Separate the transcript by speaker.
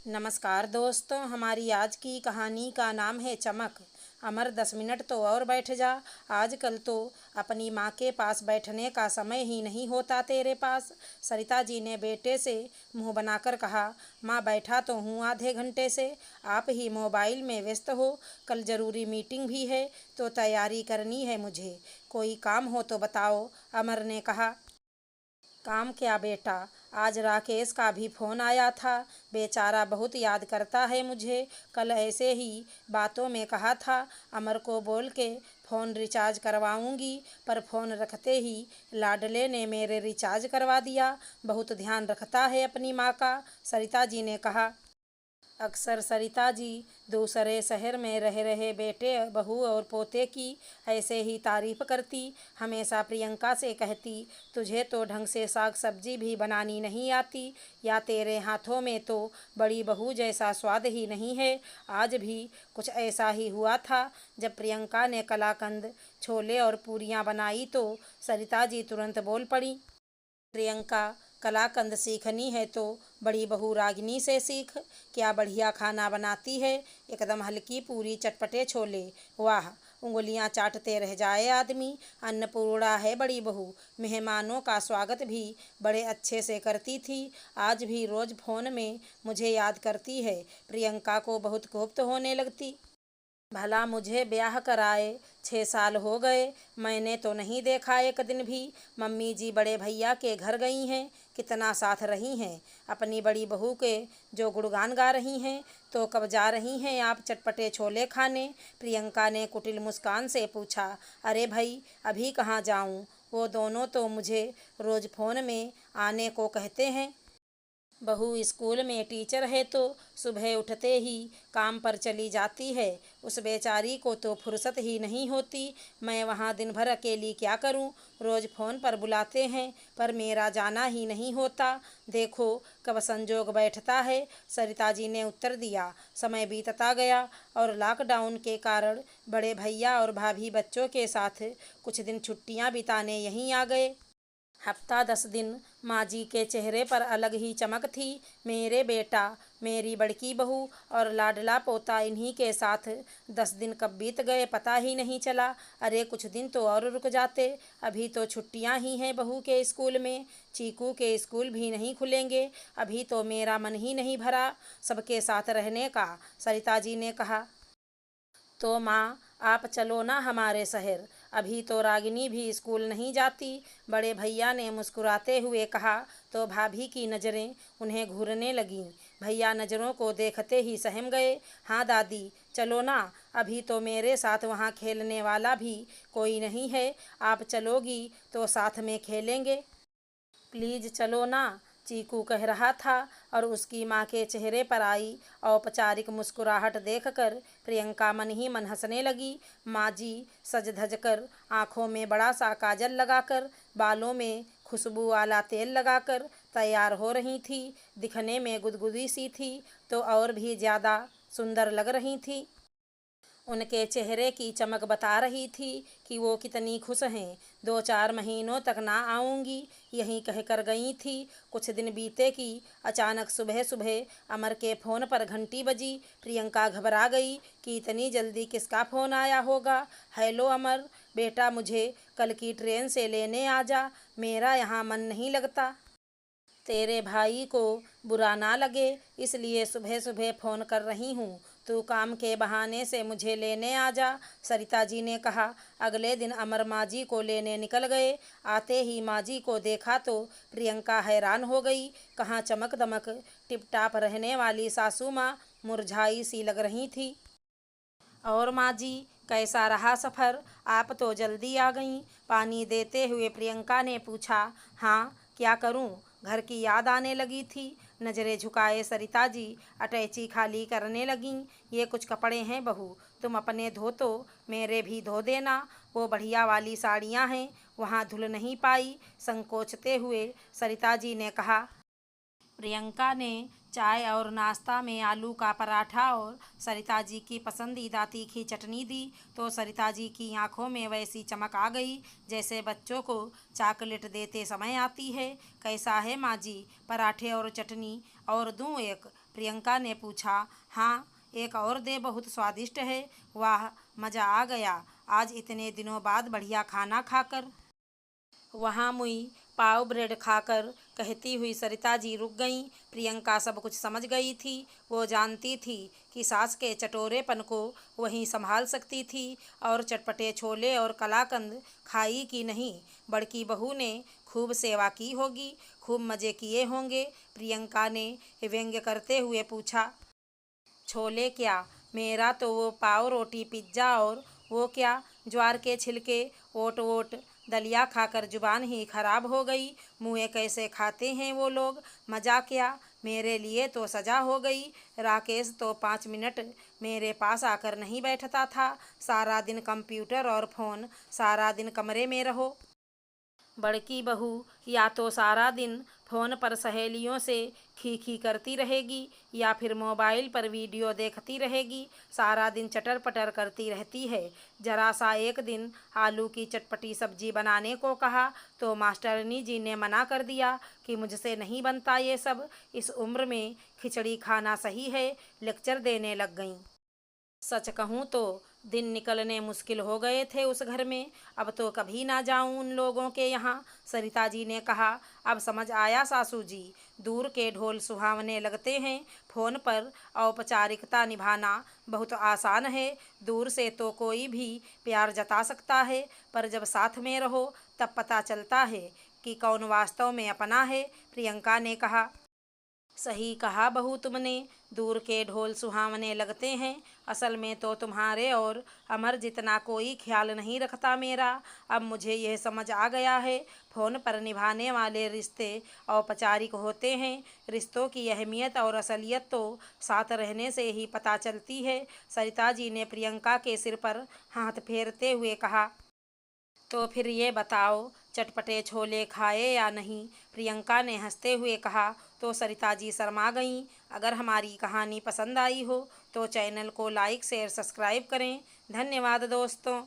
Speaker 1: नमस्कार दोस्तों, हमारी आज की कहानी का नाम है चमक। अमर 10 मिनट तो और बैठ जा। आजकल तो अपनी माँ के पास बैठने का समय ही नहीं होता तेरे पास। सरिता जी ने बेटे से मुंह बनाकर कहा। माँ, बैठा तो हूँ आधे घंटे से, आप ही मोबाइल में व्यस्त हो। कल ज़रूरी मीटिंग भी है तो तैयारी करनी है मुझे। कोई काम हो तो बताओ, अमर ने कहा। काम क्या बेटा, आज राकेश का भी फ़ोन आया था। बेचारा बहुत याद करता है मुझे। कल ऐसे ही बातों में कहा था अमर को बोल के फ़ोन रिचार्ज करवाऊंगी, पर फ़ोन रखते ही लाडले ने मेरे रिचार्ज करवा दिया। बहुत ध्यान रखता है अपनी माँ का, सरिता जी ने कहा। अक्सर सरिता जी दूसरे शहर में रह रहे बेटे, बहू और पोते की ऐसे ही तारीफ करती। हमेशा प्रियंका से कहती, तुझे तो ढंग से साग सब्जी भी बनानी नहीं आती, या तेरे हाथों में तो बड़ी बहू जैसा स्वाद ही नहीं है। आज भी कुछ ऐसा ही हुआ था। जब प्रियंका ने कलाकंद, छोले और पूरियां बनाई तो सरिता जी तुरंत बोल पड़ी। प्रियंका, कलाकंद सीखनी है तो बड़ी बहू रागिनी से सीख। क्या बढ़िया खाना बनाती है, एकदम हल्की पूरी, चटपटे छोले। वाह, उंगलियां चाटते रह जाए आदमी। अन्नपूर्णा है बड़ी बहू। मेहमानों का स्वागत भी बड़े अच्छे से करती थी। आज भी रोज़ फ़ोन में मुझे याद करती है। प्रियंका को बहुत गुप्त होने लगती। भला मुझे ब्याह कराए 6 साल हो गए, मैंने तो नहीं देखा एक दिन भी। मम्मी जी बड़े भैया के घर गई हैं, कितना साथ रही हैं। अपनी बड़ी बहू के जो गुणगान गा रही हैं, तो कब जा रही हैं आप चटपटे छोले खाने? प्रियंका ने कुटिल मुस्कान से पूछा। अरे भाई, अभी कहाँ जाऊँ, वो दोनों तो मुझे रोज़ फ़ोन में आने को कहते हैं। बहू स्कूल में टीचर है तो सुबह उठते ही काम पर चली जाती है। उस बेचारी को तो फुर्सत ही नहीं होती। मैं वहाँ दिन भर अकेली क्या करूँ? रोज़ फ़ोन पर बुलाते हैं पर मेरा जाना ही नहीं होता। देखो कब संजोग बैठता है, सरिता जी ने उत्तर दिया। समय बीतता गया और लॉकडाउन के कारण बड़े भैया और भाभी बच्चों के साथ कुछ दिन छुट्टियाँ बिताने यहीं आ गए। हफ्ता 10 दिन माँ जी के चेहरे पर अलग ही चमक थी। मेरे बेटा, मेरी बड़की बहू और लाडला पोता, इन्हीं के साथ 10 दिन कब बीत गए पता ही नहीं चला। अरे कुछ दिन तो और रुक जाते, अभी तो छुट्टियाँ ही हैं बहू के स्कूल में। चीकू के स्कूल भी नहीं खुलेंगे। अभी तो मेरा मन ही नहीं भरा सबके साथ रहने का, सरिता जी ने कहा। तो माँ, आप चलो ना हमारे शहर। अभी तो रागिनी भी स्कूल नहीं जाती, बड़े भैया ने मुस्कुराते हुए कहा। तो भाभी की नज़रें उन्हें घूरने लगीं। भैया नज़रों को देखते ही सहम गए। हाँ दादी, चलो ना, अभी तो मेरे साथ वहाँ खेलने वाला भी कोई नहीं है। आप चलोगी तो साथ में खेलेंगे। प्लीज़ चलो ना, चीकू कह रहा था और उसकी माँ के चेहरे पर आई औपचारिक मुस्कुराहट देखकर प्रियंका मन ही मन हंसने लगी। माँ जी सज धज कर, आँखों में बड़ा सा काजल लगाकर, बालों में खुशबू वाला तेल लगाकर तैयार हो रही थी। दिखने में गुदगुदी सी थी तो और भी ज़्यादा सुंदर लग रही थी। उनके चेहरे की चमक बता रही थी कि वो कितनी खुश हैं। 2-4 महीनों तक ना आऊँगी, यहीं कहकर गई थी। कुछ दिन बीते कि अचानक सुबह सुबह अमर के फ़ोन पर घंटी बजी। प्रियंका घबरा गई कि इतनी जल्दी किसका फ़ोन आया होगा। हेलो अमर, बेटा मुझे कल की ट्रेन से लेने आ जा, मेरा यहाँ मन नहीं लगता। तेरे भाई को बुरा ना लगे इसलिए सुबह सुबह फ़ोन कर रही हूँ, तू काम के बहाने से मुझे लेने आ जा, सरिता जी ने कहा। अगले दिन अमर माँ जी को लेने निकल गए। आते ही माँ जी को देखा तो प्रियंका हैरान हो गई। कहाँ चमक दमक टिप टाप रहने वाली सासू माँ मुरझाई सी लग रही थी। और माँ जी, कैसा रहा सफ़र? आप तो जल्दी आ गईं, पानी देते हुए प्रियंका ने पूछा। हाँ, क्या करूँ, घर की याद आने लगी थी। नज़रें झुकाए सरिता जी अटैची खाली करने लगीं। ये कुछ कपड़े हैं बहू, तुम अपने धो तो मेरे भी धो देना। वो बढ़िया वाली साड़ियाँ हैं, वहाँ धुल नहीं पाई, संकोचते हुए सरिता जी ने कहा। प्रियंका ने चाय और नाश्ता में आलू का पराठा और सरिता जी की पसंदीदा तीखी चटनी दी तो सरिता जी की आंखों में वैसी चमक आ गई जैसे बच्चों को चॉकलेट देते समय आती है। कैसा है माँ जी, पराठे और चटनी और दूँ एक? प्रियंका ने पूछा। हाँ, एक और दे, बहुत स्वादिष्ट है। वाह, मज़ा आ गया आज इतने दिनों बाद बढ़िया खाना खाकर। वहाँ मुई पाव ब्रेड खाकर कहती हुई सरिता जी रुक गईं। प्रियंका सब कुछ समझ गई थी। वो जानती थी कि सास के चटोरेपन को वही संभाल सकती थी और चटपटे छोले और कलाकंद खाई कि नहीं। बड़की बहू ने खूब सेवा की होगी, खूब मज़े किए होंगे। प्रियंका ने व्यंग्य करते हुए पूछा। छोले क्या, मेरा तो वो पाव रोटी पिज्ज़ा और वो क्या ज्वार के छिलके ओट वोट दलिया खाकर जुबान ही खराब हो गई। मुँह कैसे खाते हैं वो लोग। मज़ा क्या, मेरे लिए तो सजा हो गई। राकेश तो 5 मिनट मेरे पास आकर नहीं बैठता था। सारा दिन कंप्यूटर और फ़ोन, सारा दिन कमरे में रहो। बड़की बहू या तो सारा दिन फ़ोन पर सहेलियों से खी करती रहेगी या फिर मोबाइल पर वीडियो देखती रहेगी। सारा दिन चटर पटर करती रहती है। जरा सा एक दिन आलू की चटपटी सब्जी बनाने को कहा तो मास्टरनी जी ने मना कर दिया कि मुझसे नहीं बनता ये सब। इस उम्र में खिचड़ी खाना सही है। लेक्चर देने लग गईं। सच कहूँ तो दिन निकलने मुश्किल हो गए थे उस घर में। अब तो कभी ना जाऊं उन लोगों के यहाँ। सरिता जी ने कहा। अब समझ आया सासू जी, दूर के ढोल सुहावने लगते हैं, फ़ोन पर औपचारिकता निभाना बहुत आसान है। दूर से तो कोई भी प्यार जता सकता है, पर जब साथ में रहो तब पता चलता है कि कौन वास्तव में अपना है। प्रियंका ने कहा। सही कहा बहू तुमने, दूर के ढोल सुहावने लगते हैं। असल में तो तुम्हारे और अमर जितना कोई ख्याल नहीं रखता मेरा। अब मुझे यह समझ आ गया है, फ़ोन पर निभाने वाले रिश्ते औपचारिक होते हैं। रिश्तों की अहमियत और असलियत तो साथ रहने से ही पता चलती है। सरिता जी ने प्रियंका के सिर पर हाथ फेरते हुए कहा। तो फिर ये बताओ, चटपटे छोले खाए या नहीं? प्रियंका ने हंसते हुए कहा। तो सरिता जी शर्मा गईं। अगर हमारी कहानी पसंद आई हो तो चैनल को लाइक शेयर सब्सक्राइब करें। धन्यवाद दोस्तों।